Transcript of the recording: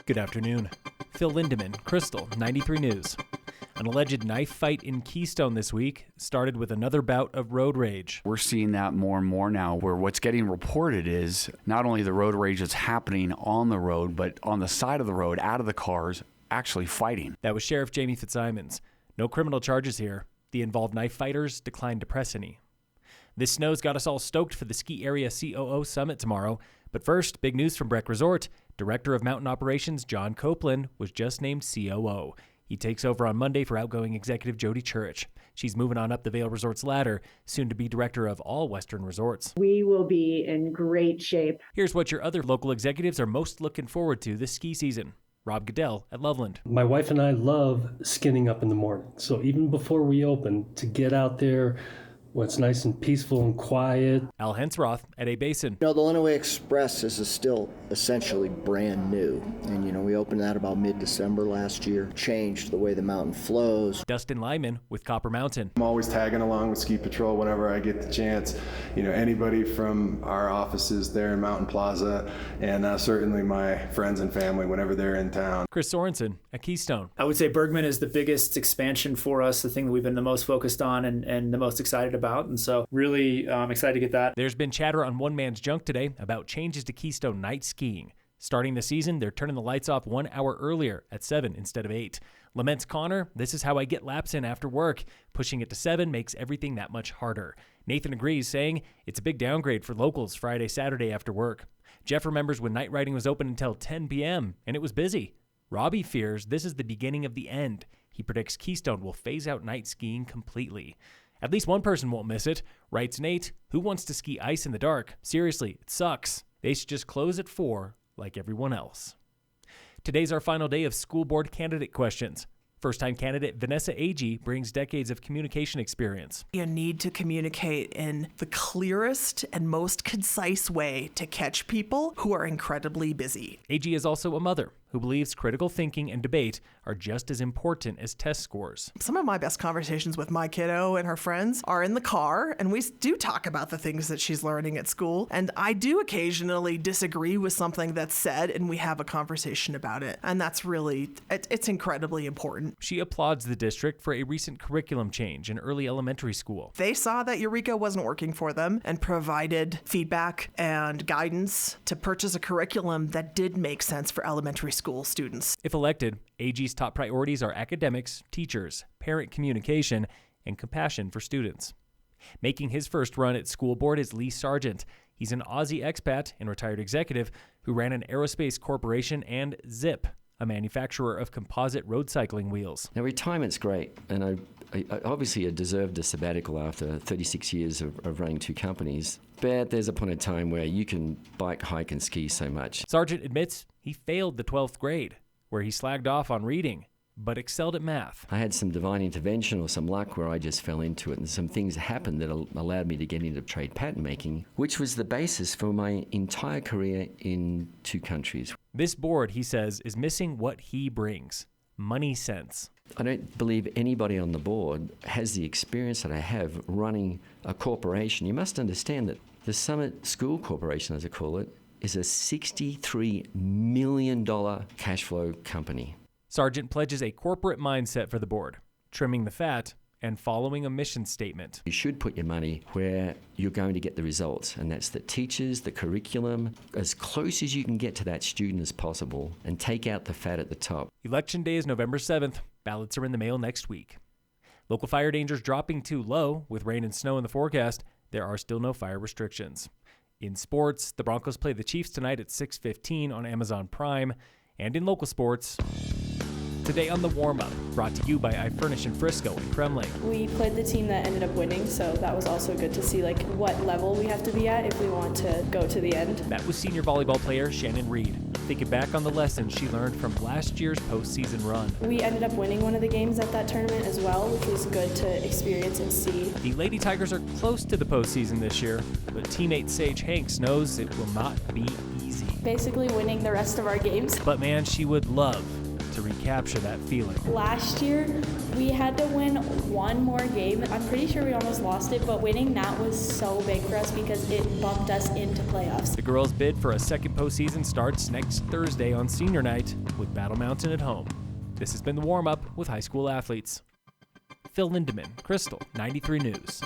Good afternoon. Phil Lindemann, Krystal, 93 News. An alleged knife fight in Keystone this week started with another bout of road rage. We're seeing that more and more now, where what's getting reported is not only the road rage that's happening on the road, but on the side of the road, out of the cars, actually fighting. That was Sheriff Jamie Fitzsimons. No criminal charges here. The involved knife fighters declined to press any. This snow's got us all stoked for the ski area COO summit tomorrow. But first, big news from Breck Resort. Director of Mountain Operations John Copeland was just named COO. He takes over on Monday for outgoing executive Jody Church. She's moving on up the Vail Resorts ladder, soon to be director of all Western resorts. We will be in great shape. Here's what your other local executives are most looking forward to this ski season. Rob Goodell at Loveland. My wife and I love skinning up in the morning. So even before we open, to get out there when it's nice and peaceful and quiet. Al Hensroth at A Basin. The Lenawee Express is still essentially brand new. And, we opened that about mid-December last year. Changed the way the mountain flows. Dustin Lyman with Copper Mountain. I'm always tagging along with Ski Patrol whenever I get the chance. Anybody from our offices there in Mountain Plaza, and certainly my friends and family whenever they're in town. Chris Sorensen at Keystone. I would say Bergman is the biggest expansion for us, the thing that we've been the most focused on and the most excited about. And so really excited to get that. There's been chatter on One Man's Junk today about changes to Keystone night skiing. Starting the season, they're turning the lights off 1 hour earlier at 7 instead of 8. Laments Connor, this is how I get laps in after work. Pushing it to 7 makes everything that much harder. Nathan agrees, saying it's a big downgrade for locals Friday, Saturday after work. Jeff remembers when night riding was open until 10 p.m. and it was busy. Robbie fears this is the beginning of the end. He predicts Keystone will phase out night skiing completely. At least one person won't miss it, writes Nate. Who wants to ski ice in the dark? Seriously, it sucks. They should just close at 4 like everyone else. Today's our final day of school board candidate questions. First-time candidate Vanessa Agee brings decades of communication experience. You need to communicate in the clearest and most concise way to catch people who are incredibly busy. Agee is also a mother who believes critical thinking and debate are just as important as test scores. Some of my best conversations with my kiddo and her friends are in the car, and we do talk about the things that she's learning at school. And I do occasionally disagree with something that's said, and we have a conversation about it. And that's really, it's incredibly important. She applauds the district for a recent curriculum change in early elementary school. They saw that Eureka wasn't working for them and provided feedback and guidance to purchase a curriculum that did make sense for elementary school students. If elected, Agee's top priorities are academics, teachers, parent communication, and compassion for students. Making his first run at school board is Leigh Sargent. He's an Aussie expat and retired executive who ran an aerospace corporation and Zip, a manufacturer of composite road cycling wheels. Now, retirement's great, and I obviously deserved a sabbatical after 36 years of running two companies, but there's a point in time where you can bike, hike, and ski so much. Sargent admits he failed the 12th grade, where he slagged off on reading, but excelled at math. I had some divine intervention or some luck where I just fell into it, and some things happened that allowed me to get into trade pattern making, which was the basis for my entire career in two countries. This board, he says, is missing what he brings: money sense. I don't believe anybody on the board has the experience that I have running a corporation. You must understand that the Summit School Corporation, as I call it, is a $63 million cash flow company. Sargent pledges a corporate mindset for the board, trimming the fat and following a mission statement. You should put your money where you're going to get the results, and that's the teachers, the curriculum, as close as you can get to that student as possible, and take out the fat at the top. Election day is November 7th. Ballots are in the mail next week. Local fire dangers dropping too low. With rain and snow in the forecast, there are still no fire restrictions. In sports, the Broncos play the Chiefs tonight at 6:15 on Amazon Prime. And in local sports, today on the Warmup, brought to you by iFurnish in Frisco and Kremling. We played the team that ended up winning, so that was also good to see what level we have to be at if we want to go to the end. That was senior volleyball player Shannon Reed, thinking back on the lessons she learned from last year's postseason run. We ended up winning one of the games at that tournament as well, which was good to experience and see. The Lady Tigers are close to the postseason this year, but teammate Sage Hanks knows it will not be easy. Basically winning the rest of our games. But man, she would love to recapture that feeling. Last year, we had to win one more game. I'm pretty sure we almost lost it, but winning that was so big for us because it bumped us into playoffs. The girls' bid for a second postseason starts next Thursday on senior night with Battle Mountain at home. This has been the Warm-Up with high school athletes. Phil Lindemann, Krystal, 93 News.